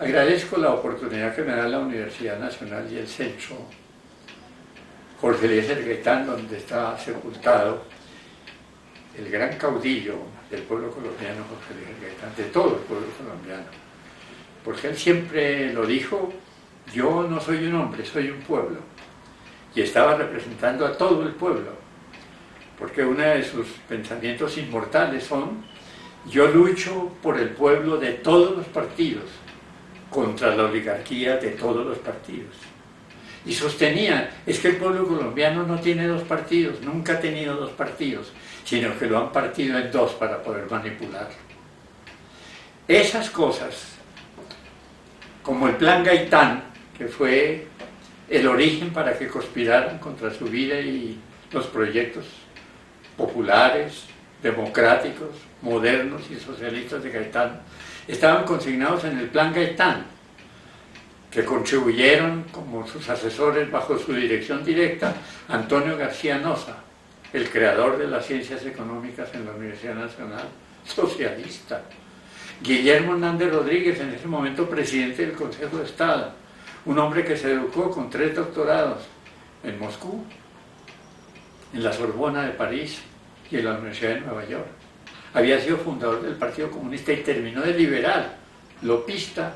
Agradezco la oportunidad que me da la Universidad Nacional y el Censo Jorge Eliezer Gaitán, donde está sepultado el gran caudillo del pueblo colombiano, Jorge Eliezer Gaitán, de todo el pueblo colombiano. Porque él siempre lo dijo: yo no soy un hombre, soy un pueblo. Y estaba representando a todo el pueblo, porque uno de sus pensamientos inmortales son: yo lucho por el pueblo de todos los partidos, contra la oligarquía de todos los partidos. Y sostenía, es que el pueblo colombiano no tiene dos partidos, nunca ha tenido dos partidos, sino que lo han partido en dos para poder manipularlo. Esas cosas, como el Plan Gaitán, que fue el origen para que conspiraran contra su vida y los proyectos populares, democráticos, modernos y socialistas de Gaitán, estaban consignados en el Plan Gaitán, que contribuyeron como sus asesores bajo su dirección directa Antonio García Noza, el creador de las ciencias económicas en la Universidad Nacional, socialista; Guillermo Hernández Rodríguez, en ese momento presidente del Consejo de Estado, un hombre que se educó con 3 doctorados en Moscú, en la Sorbona de París y en la Universidad de Nueva York. Había sido fundador del Partido Comunista y terminó de liberal, lopista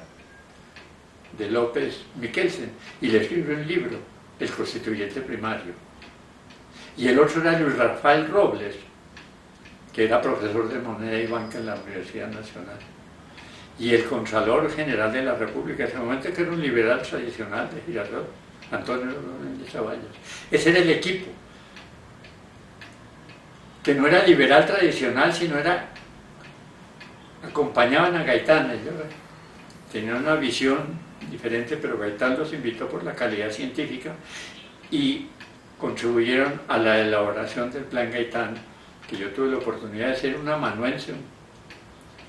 de López Michelsen, y le escribió un libro, El Constituyente Primario. Y el otro era Luis Rafael Robles, que era profesor de moneda y banca en la Universidad Nacional. Y el Contralor General de la República, en ese momento, que era un liberal tradicional de Girardot, Antonio de Ceballos. Ese era el equipo, que no era liberal tradicional, sino acompañaban a Gaitán. Ellos tenían una visión diferente, pero Gaitán los invitó por la calidad científica y contribuyeron a la elaboración del Plan Gaitán, que yo tuve la oportunidad de ser un amanuense,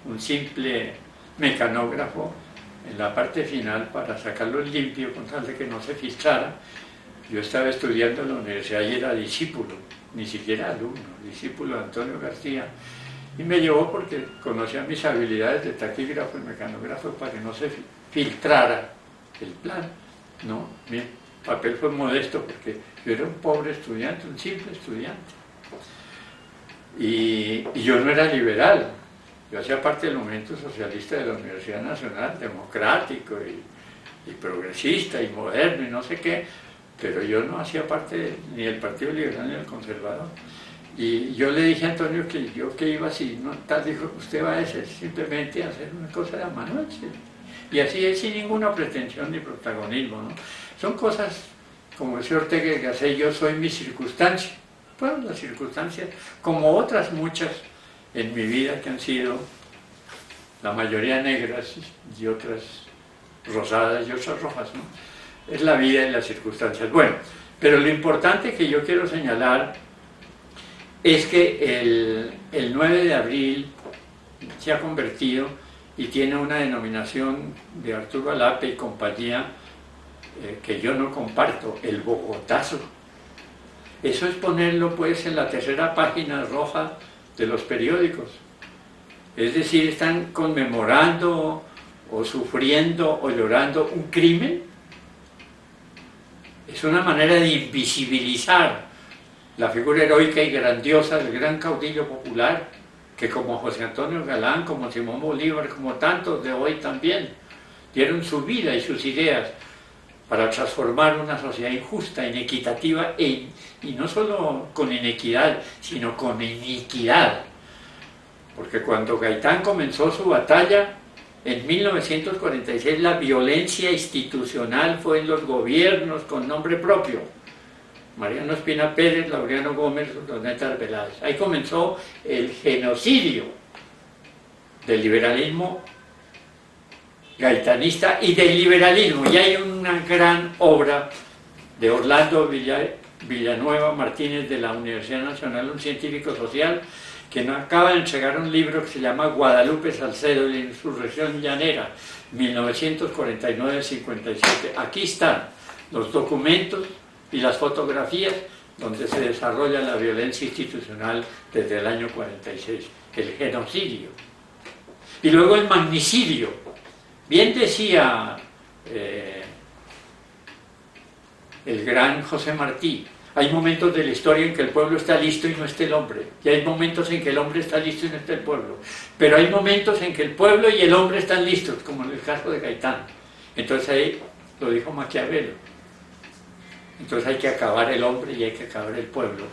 un simple mecanógrafo en la parte final para sacarlo limpio con tal de que no se filtrara. Yo estaba estudiando en la universidad y era discípulo, ni siquiera alumno, discípulo de Antonio García, y me llevó porque conocía mis habilidades de taquígrafo y mecanógrafo para que no se filtrara el plan, ¿no? Mi papel fue modesto porque yo era un pobre estudiante, un simple estudiante, y yo no era liberal. Yo hacía parte del movimiento socialista de la Universidad Nacional, democrático y progresista y moderno y no sé qué, pero yo no hacía parte ni del Partido Liberal ni del Conservador. Y yo le dije a Antonio que yo que iba así, no, tal, dijo: usted va a simplemente a hacer una cosa de amanuense. Y así es, sin ninguna pretensión ni protagonismo, ¿no? Son cosas, como decía Ortega y Gasset, yo soy mi circunstancia. Pues las circunstancias, como otras muchas en mi vida que han sido la mayoría negras y otras rosadas y otras rojas, ¿no? Es la vida y las circunstancias. Bueno, pero lo importante que yo quiero señalar es que el 9 de abril se ha convertido y tiene una denominación de Arturo Alape y compañía que yo no comparto: el Bogotazo. Eso es ponerlo pues en la tercera página roja de los periódicos. Es decir, están conmemorando o sufriendo o llorando un crimen. Es una manera de invisibilizar la figura heroica y grandiosa del gran caudillo popular, que como José Antonio Galán, como Simón Bolívar, como tantos de hoy también, dieron su vida y sus ideas para transformar una sociedad injusta, inequitativa, y no solo con inequidad, sino con iniquidad. Porque cuando Gaitán comenzó su batalla, en 1946, la violencia institucional fue en los gobiernos con nombre propio: Mariano Espina Pérez, Laureano Gómez, Doneta Arbeláez. Ahí comenzó el genocidio del liberalismo gaitanista y del liberalismo. Y hay una gran obra de Orlando Villanueva Martínez de la Universidad Nacional, un científico social, que nos acaba de entregar un libro que se llama Guadalupe Salcedo, la insurrección llanera, 1949-57. Aquí están los documentos y las fotografías donde se desarrolla la violencia institucional desde el año 46, el genocidio. Y luego el magnicidio, Bien decía el gran José Martí, hay momentos de la historia en que el pueblo está listo y no está el hombre, y hay momentos en que el hombre está listo y no está el pueblo, pero hay momentos en que el pueblo y el hombre están listos, como en el caso de Gaitán. Entonces ahí lo dijo Maquiavelo. Entonces hay que acabar el hombre y hay que acabar el pueblo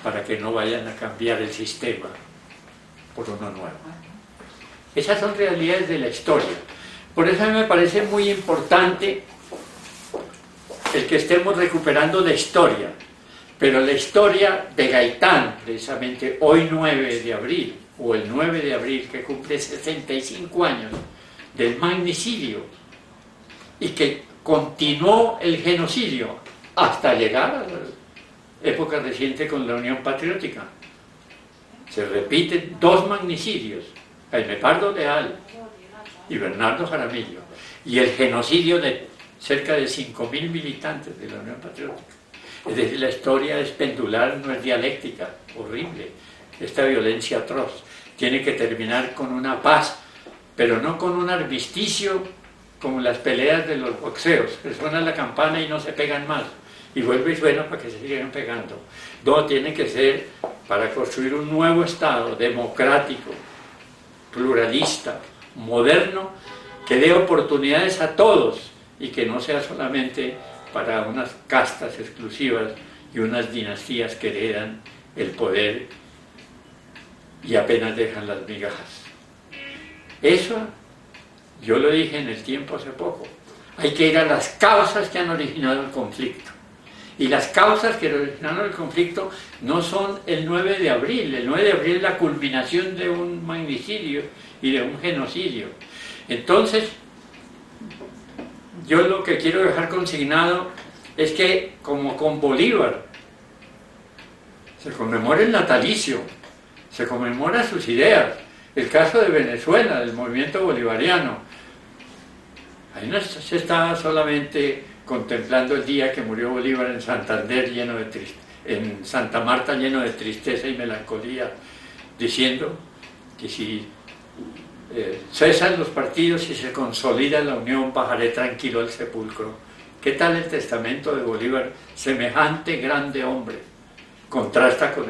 para que no vayan a cambiar el sistema por uno nuevo. Esas son realidades de la historia. Por eso a mí me parece muy importante el que estemos recuperando la historia, pero la historia de Gaitán, precisamente hoy 9 de abril, o el 9 de abril, que cumple 65 años del magnicidio, y que continuó el genocidio hasta llegar a la época reciente con la Unión Patriótica. Se repiten 2 magnicidios, Jaime Pardo Leal y Bernardo Jaramillo, y el genocidio de cerca de 5.000 militantes de la Unión Patriótica. Es decir, la historia es pendular, no es dialéctica, horrible. Esta violencia atroz tiene que terminar con una paz, pero no con un armisticio como las peleas de los boxeos, que suena la campana y no se pegan más, y vuelve y suena para que se sigan pegando. No, tiene que ser para construir un nuevo Estado democrático, pluralista, moderno, que dé oportunidades a todos y que no sea solamente para unas castas exclusivas y unas dinastías que heredan el poder y apenas dejan las migajas. Eso, yo lo dije en el tiempo hace poco, hay que ir a las causas que han originado el conflicto. Y las causas que originaron el conflicto no son el 9 de abril. El 9 de abril es la culminación de un magnicidio y de un genocidio. Entonces, yo lo que quiero dejar consignado es que, como con Bolívar, se conmemora el natalicio, se conmemora sus ideas. El caso de Venezuela, del movimiento bolivariano, ahí no se está solamente contemplando el día que murió Bolívar en Santander lleno de en Santa Marta lleno de tristeza y melancolía, diciendo que si cesan los partidos y se consolida la unión, bajaré tranquilo al sepulcro. ¿Qué tal el testamento de Bolívar? Semejante grande hombre contrasta con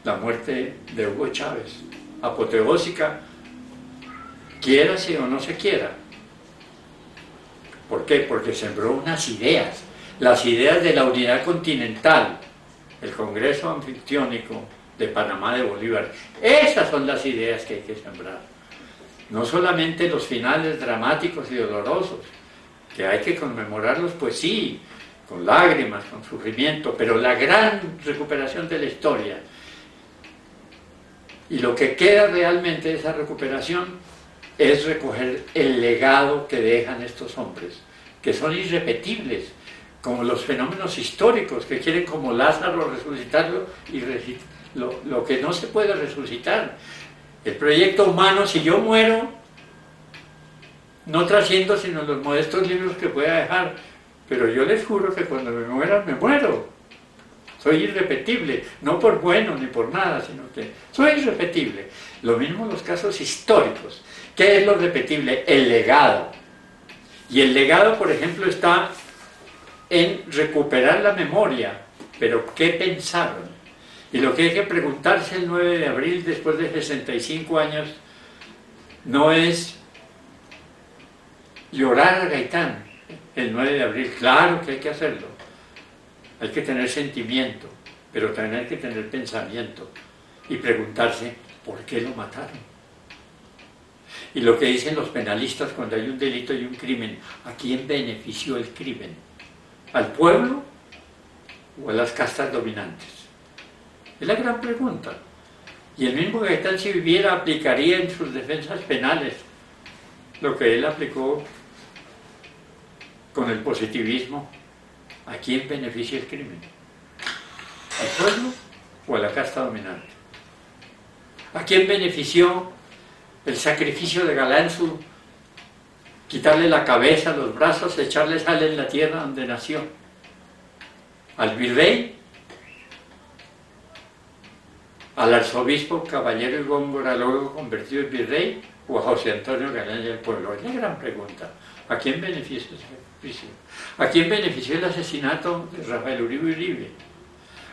la muerte de Hugo Chávez, apoteósica, quiérase o no se quiera. ¿Por qué? Porque sembró unas ideas, las ideas de la unidad continental, el Congreso Anfictiónico de Panamá de Bolívar. Esas son las ideas que hay que sembrar. No solamente los finales dramáticos y dolorosos, que hay que conmemorarlos, pues sí, con lágrimas, con sufrimiento, pero la gran recuperación de la historia. Y lo que queda realmente de esa recuperación es recoger el legado que dejan estos hombres, que son irrepetibles, como los fenómenos históricos, que quieren como Lázaro resucitarlo, y lo que no se puede resucitar. El proyecto humano, si yo muero, no trasciendo sino los modestos libros que pueda dejar, pero yo les juro que cuando me muera, me muero. Soy irrepetible, no por bueno ni por nada, sino que soy irrepetible. Lo mismo en los casos históricos. ¿Qué es lo repetible? El legado. Y el legado, por ejemplo, está en recuperar la memoria, pero ¿qué pensaron? Y lo que hay que preguntarse el 9 de abril, después de 65 años, no es llorar a Gaitán el 9 de abril. Claro que hay que hacerlo. Hay que tener sentimiento, pero también hay que tener pensamiento y preguntarse ¿por qué lo mataron? Y lo que dicen los penalistas cuando hay un delito y un crimen, ¿a quién benefició el crimen? ¿Al pueblo o a las castas dominantes? Es la gran pregunta. Y el mismo Gaitán, si viviera, aplicaría en sus defensas penales lo que él aplicó con el positivismo. ¿A quién beneficia el crimen? ¿Al pueblo o a la casta dominante? ¿A quién benefició el sacrificio de Galanzu, quitarle la cabeza, los brazos, echarle sal en la tierra donde nació? ¿Al virrey ¿Al arzobispo Caballero y Góngora, luego convertido en virrey, o a José Antonio Galán y al pueblo? Es la gran pregunta. ¿A quién beneficia ese sacrificio? ¿A quién benefició el asesinato de Rafael Uribe Uribe?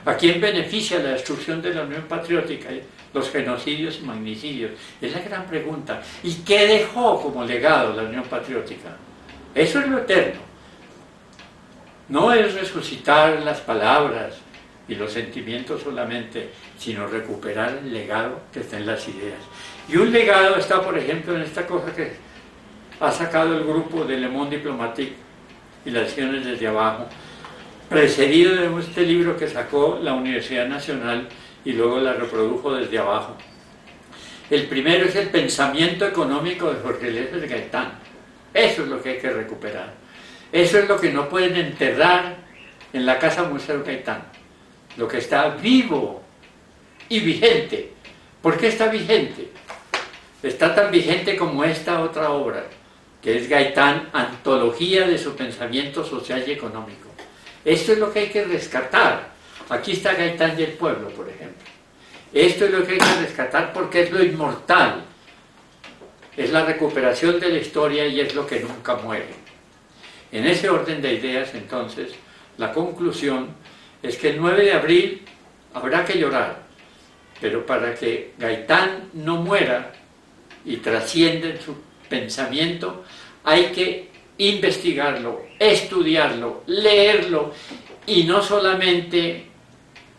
¿A quién beneficia la destrucción de la Unión Patriótica, los genocidios y magnicidios? Es la gran pregunta. ¿Y qué dejó como legado la Unión Patriótica? Eso es lo eterno. No es resucitar las palabras y los sentimientos solamente, sino recuperar el legado que está en las ideas. Y un legado está, por ejemplo, en esta cosa que ha sacado el grupo de Le Monde Diplomatique y las acciones desde abajo, precedido de este libro que sacó la Universidad Nacional y luego la reprodujo desde abajo. El primero es el pensamiento económico de Jorge Eliezer Gaitán. Eso es lo que hay que recuperar. Eso es lo que no pueden enterrar en la Casa Museo Gaitán. Lo que está vivo y vigente. ¿Por qué está vigente? Está tan vigente como esta otra obra, que es Gaitán, antología de su pensamiento social y económico. Esto es lo que hay que rescatar. Aquí está Gaitán y el pueblo, por ejemplo. Esto es lo que hay que rescatar porque es lo inmortal. Es la recuperación de la historia y es lo que nunca muere. En ese orden de ideas, entonces, la conclusión es que el 9 de abril habrá que llorar, pero para que Gaitán no muera y trascienda en su pensamiento, hay que investigarlo, estudiarlo, leerlo y no solamente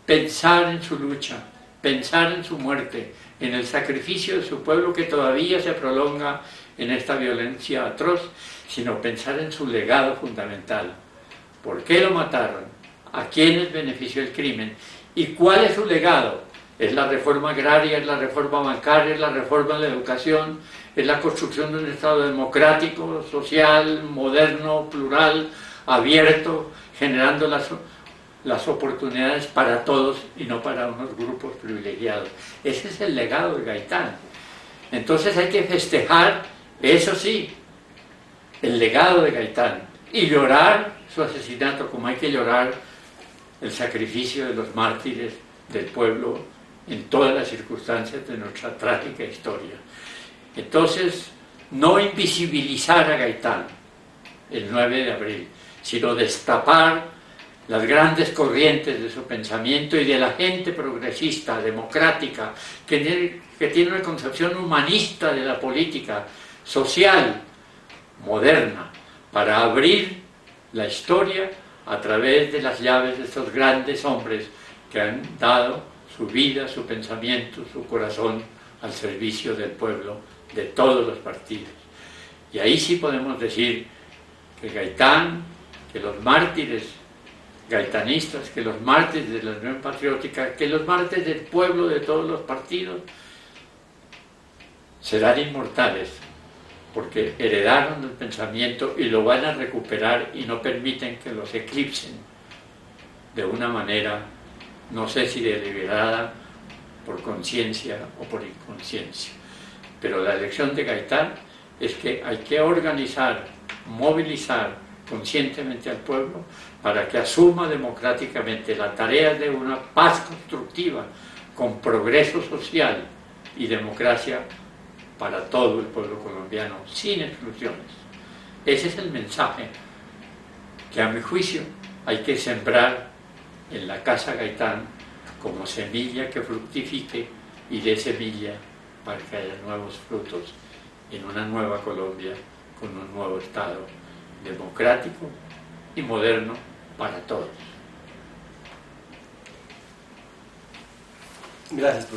pensar en su lucha, pensar en su muerte, en el sacrificio de su pueblo que todavía se prolonga en esta violencia atroz, sino pensar en su legado fundamental. ¿Por qué lo mataron? ¿A quiénes benefició el crimen? ¿Y cuál es su legado? ¿Es la reforma agraria, es la reforma bancaria, es la reforma de la educación, es la construcción de un Estado democrático, social, moderno, plural, abierto, generando las oportunidades para todos y no para unos grupos privilegiados? Ese es el legado de Gaitán. Entonces hay que festejar, eso sí, el legado de Gaitán y llorar su asesinato, como hay que llorar el sacrificio de los mártires del pueblo en todas las circunstancias de nuestra trágica historia. Entonces, no invisibilizar a Gaitán el 9 de abril, sino destapar las grandes corrientes de su pensamiento y de la gente progresista, democrática, que tiene una concepción humanista de la política, social, moderna, para abrir la historia a través de las llaves de estos grandes hombres que han dado su vida, su pensamiento, su corazón al servicio del pueblo de todos los partidos. Y ahí sí podemos decir que Gaitán, que los mártires gaitanistas, que los mártires de la Unión Patriótica, que los mártires del pueblo de todos los partidos serán inmortales porque heredaron el pensamiento y lo van a recuperar y no permiten que los eclipsen de una manera, no sé si deliberada, por conciencia o por inconsciencia. Pero la lección de Gaitán es que hay que organizar, movilizar conscientemente al pueblo para que asuma democráticamente la tarea de una paz constructiva con progreso social y democracia para todo el pueblo colombiano, sin exclusiones. Ese es el mensaje que a mi juicio hay que sembrar en la Casa Gaitán como semilla que fructifique y dé semilla para que haya nuevos frutos en una nueva Colombia con un nuevo Estado democrático y moderno para todos. Gracias, profesor.